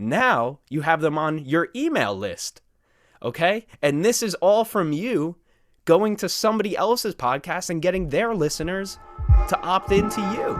Now you have them on your email list. Okay? And this is all from you going to somebody else's podcast and getting their listeners to opt into you.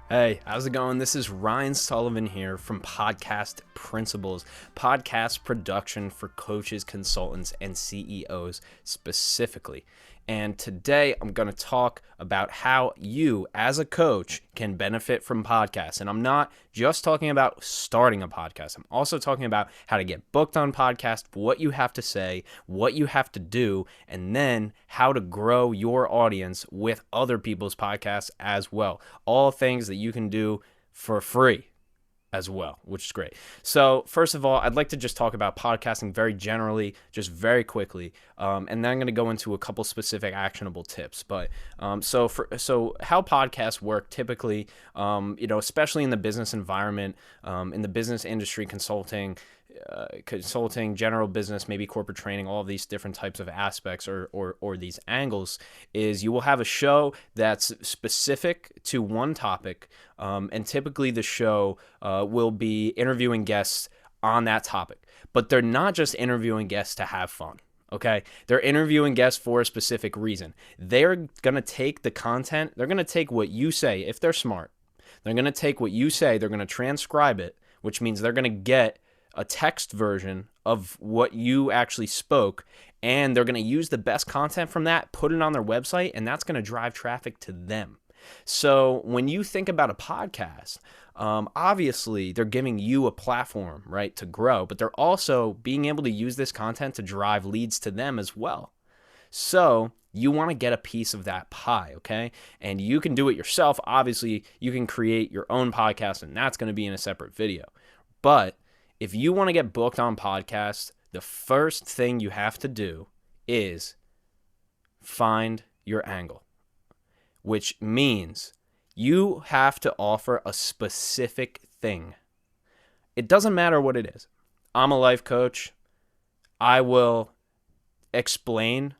Hey, how's it going? This is Ryan Sullivan here from Podcast Principles, podcast production for coaches, consultants, and CEOs specifically. And today I'm going to talk about how you as a coach can benefit from podcasts. And I'm not just talking about starting a podcast. I'm also talking about how to get booked on podcasts, what you have to say, what you have to do, and then how to grow your audience with other people's podcasts as well. All things that you can do for free as well, which is great. So first of all, I'd like to just talk about podcasting very generally, just very quickly, and then I'm going to go into a couple specific actionable tips. But so how podcasts work typically, especially in the business environment, in the business industry, consulting, general business, maybe corporate training, all of these different types of aspects or these angles, is you will have a show that's specific to one topic, and typically the show will be interviewing guests on that topic. But they're not just interviewing guests to have fun. Okay, they're interviewing guests for a specific reason. They're going to take the content, they're going to take what you say, if they're smart, they're going to take what you say, they're going to transcribe it, which means they're going to get a text version of what you actually spoke, and they're going to use the best content from that, put it on their website, and that's going to drive traffic to them. So when you think about a podcast, obviously they're giving you a platform, right, to grow, but they're also being able to use this content to drive leads to them as well. So you want to get a piece of that pie, okay? And you can do it yourself. Obviously, you can create your own podcast, and that's going to be in a separate video. But if you want to get booked on podcasts, the first thing you have to do is find your angle, which means you have to offer a specific thing. It doesn't matter what it is. I'm a life coach. I will explain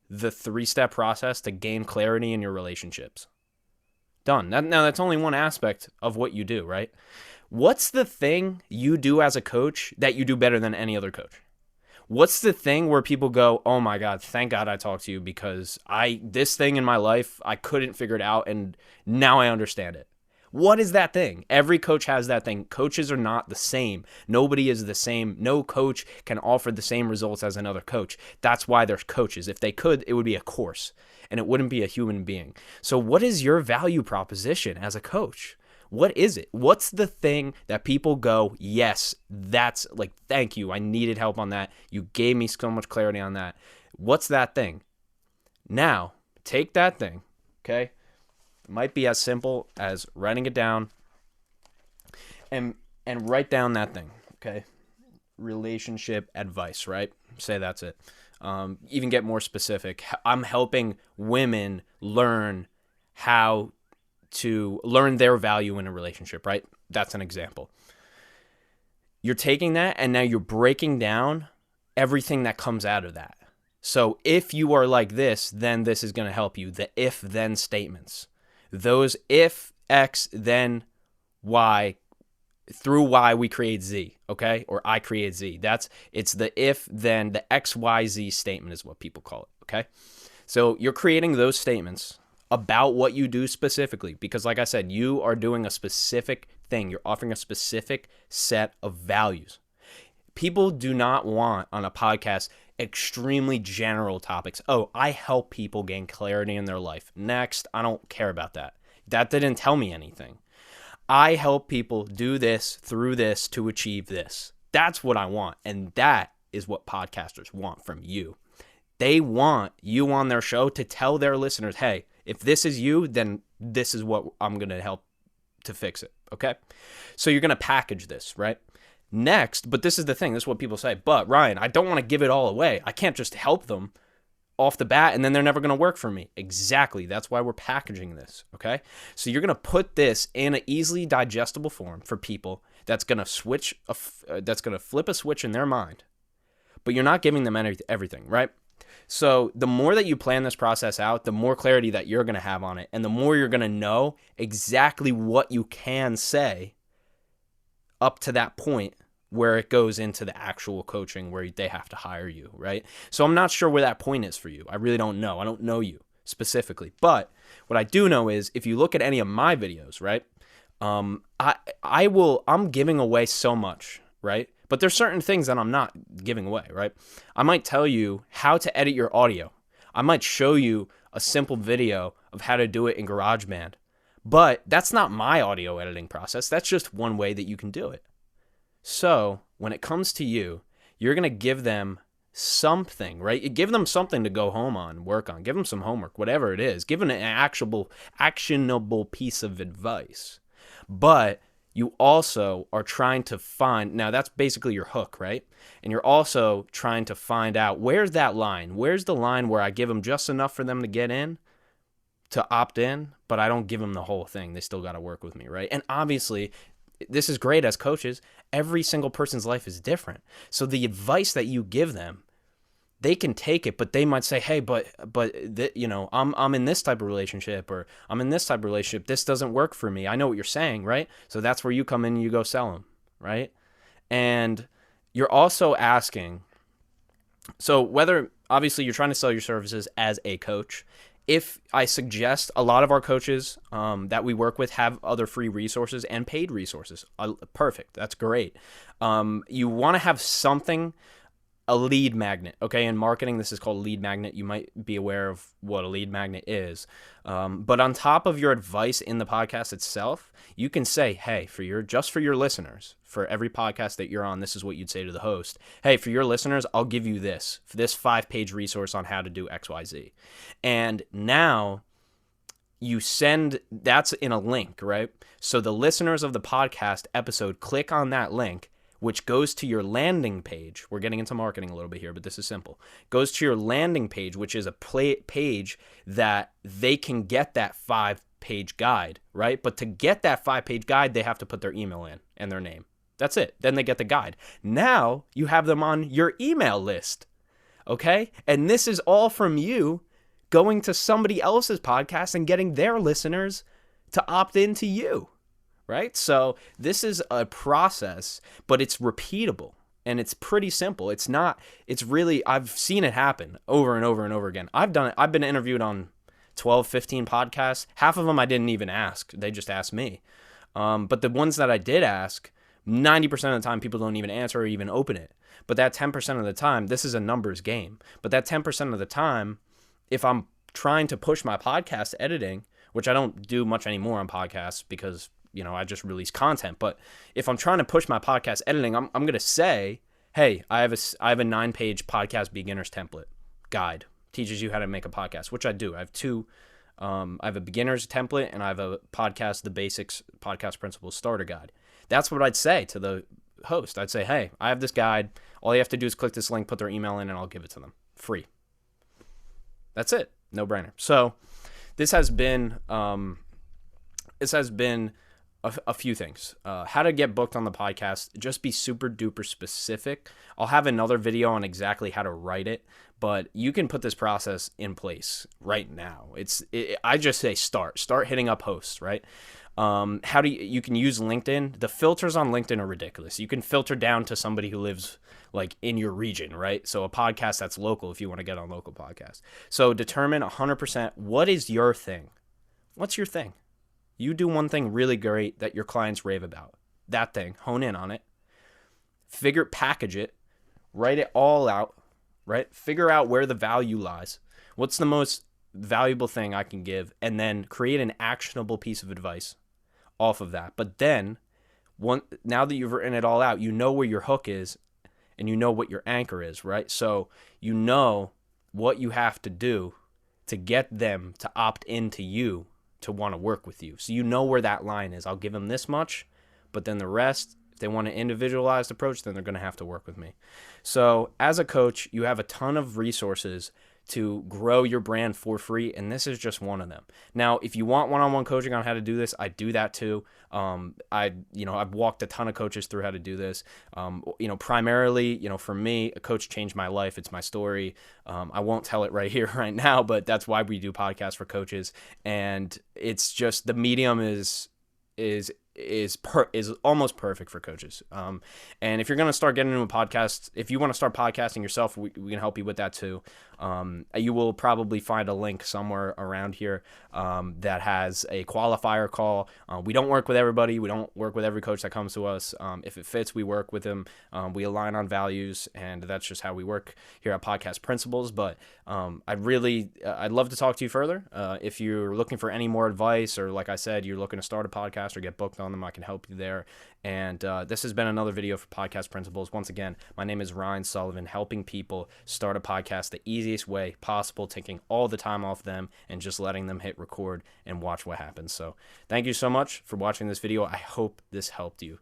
the 3-step process to gain clarity in your relationships. Done. Now, that's only one aspect of what you do, right? What's the thing you do as a coach that you do better than any other coach? What's the thing where people go, oh my God, thank God I talked to you because this thing in my life, I couldn't figure it out and now I understand it. What is that thing? Every coach has that thing. Coaches are not the same. Nobody is the same. No coach can offer the same results as another coach. That's why there's coaches. If they could, it would be a course and it wouldn't be a human being. So what is your value proposition as a coach? What is it? What's the thing that people go, yes, that's like, thank you. I needed help on that. You gave me so much clarity on that. What's that thing? Now, take that thing, okay? It might be as simple as writing it down and write down that thing, okay? Relationship advice, right? Say that's it. Even get more specific. I'm helping women learn how to learn their value in a relationship, right? That's an example. You're taking that and now you're breaking down everything that comes out of that. So if you are like this, then this is going to help you. The if-then statements. Those if X, then Y, through Y we create Z, okay? Or I create Z. It's the if, then, the XYZ statement is what people call it, okay? So you're creating those statements about what you do specifically, because like I said, you are doing a specific thing. You're offering a specific set of values. People do not want on a podcast extremely general topics. Oh, I help people gain clarity in their life. Next, I don't care about that. That didn't tell me anything. I help people do this through this to achieve this. That's what I want. And that is what podcasters want from you. They want you on their show to tell their listeners, hey, if this is you, then this is what I'm going to help to fix it, okay? So you're going to package this, right? Next, but this is the thing, this is what people say, but Ryan, I don't want to give it all away. I can't just help them off the bat and then they're never going to work for me. Exactly, that's why we're packaging this, okay? So you're going to put this in an easily digestible form for people that's going to flip a switch in their mind, but you're not giving them everything, right? So the more that you plan this process out, the more clarity that you're going to have on it, and the more you're going to know exactly what you can say up to that point where it goes into the actual coaching where they have to hire you, right? So I'm not sure where that point is for you. I really don't know. I don't know you specifically. But what I do know is if you look at any of my videos, right, I'm giving away so much, right? But there's certain things that I'm not giving away, right? I might tell you how to edit your audio. I might show you a simple video of how to do it in GarageBand. But that's not my audio editing process. That's just one way that you can do it. So when it comes to you, you're going to give them something, right? You give them something to go home on, work on. Give them some homework, whatever it is. Give them an actionable piece of advice. But you also are trying to find, now that's basically your hook, right? And you're also trying to find out where's that line? Where's the line where I give them just enough for them to get in, to opt in, but I don't give them the whole thing. They still got to work with me, right? And obviously, this is great as coaches. Every single person's life is different. So the advice that you give them, they can take it, but they might say, hey, I'm in this type of relationship, or I'm in this type of relationship. This doesn't work for me. I know what you're saying, right? So that's where you come in and you go sell them, right? And you're also asking, so whether, obviously, you're trying to sell your services as a coach. If I suggest, a lot of our coaches that we work with have other free resources and paid resources. Perfect. That's great. You want to have something, a lead magnet. Okay, in marketing, this is called a lead magnet. You might be aware of what a lead magnet is. But on top of your advice in the podcast itself, you can say, hey, for your listeners, for every podcast that you're on, this is what you'd say to the host. Hey, for your listeners, I'll give you this 5-page resource on how to do XYZ. And now you send, that's in a link, right? So the listeners of the podcast episode click on that link, which goes to your landing page. We're getting into marketing a little bit here, but this is simple. Goes to your landing page, which is a page that they can get that 5-page guide, right? But to get that 5-page guide, they have to put their email in and their name. That's it. Then they get the guide. Now you have them on your email list, okay? And this is all from you going to somebody else's podcast and getting their listeners to opt into you. Right? So this is a process, but it's repeatable and it's pretty simple. It's really, I've seen it happen over and over and over again. I've done it. I've been interviewed on 12, 15 podcasts. Half of them I didn't even ask. They just asked me. But the ones that I did ask, 90% of the time people don't even answer or even open it. But that 10% of the time, this is a numbers game. But that 10% of the time, if I'm trying to push my podcast editing, which I don't do much anymore on podcasts because I just release content. But if I'm trying to push my podcast editing, I'm going to say, hey, I have a 9-page podcast beginner's template guide. Teaches you how to make a podcast, which I do. I have two. I have a beginner's template and I have a podcast, the basics podcast principles starter guide. That's what I'd say to the host. I'd say, hey, I have this guide. All you have to do is click this link, put their email in, and I'll give it to them free. That's it. No brainer. So this has been a few things. How to get booked on the podcast. Just be super duper specific. I'll have another video on exactly how to write it, but you can put this process in place right now. I just say start hitting up hosts, right? You can use LinkedIn. The filters on LinkedIn are ridiculous. You can filter down to somebody who lives like in your region, right? So a podcast that's local if you want to get on local podcasts. So determine 100% what is your thing. What's your thing? You do one thing really great that your clients rave about. That thing, hone in on it. Package it, write it all out, right? Figure out where the value lies. What's the most valuable thing I can give? And then create an actionable piece of advice off of that. But then, now that you've written it all out, you know where your hook is and you know what your anchor is, right? So you know what you have to do to get them to opt into you, to want to work with you. So you know where that line is. I'll give them this much, but then the rest, if they want an individualized approach, then they're going to have to work with me. So as a coach, you have a ton of resources to grow your brand for free, and this is just one of them. Now, if you want one-on-one coaching on how to do this, I do that too. I've walked a ton of coaches through how to do this. Primarily, for me, a coach changed my life. It's my story. I won't tell it right here, right now, but that's why we do podcasts for coaches. And it's just the medium is almost perfect for coaches. And if you're going to start getting into a podcast, if you want to start podcasting yourself, we can help you with that too. You will probably find a link somewhere around here that has a qualifier call. We don't work with everybody. We don't work with every coach that comes to us. If it fits, we work with them. We align on values, and that's just how we work here at Podcast Principles. But I'd love to talk to you further. If you're looking for any more advice, or like I said, you're looking to start a podcast or get booked on them, I can help you there. And this has been another video for Podcast Principles. Once again, my name is Ryan Sullivan, helping people start a podcast the easiest way possible, taking all the time off them and just letting them hit record and watch what happens. So thank you so much for watching this video. I hope this helped you.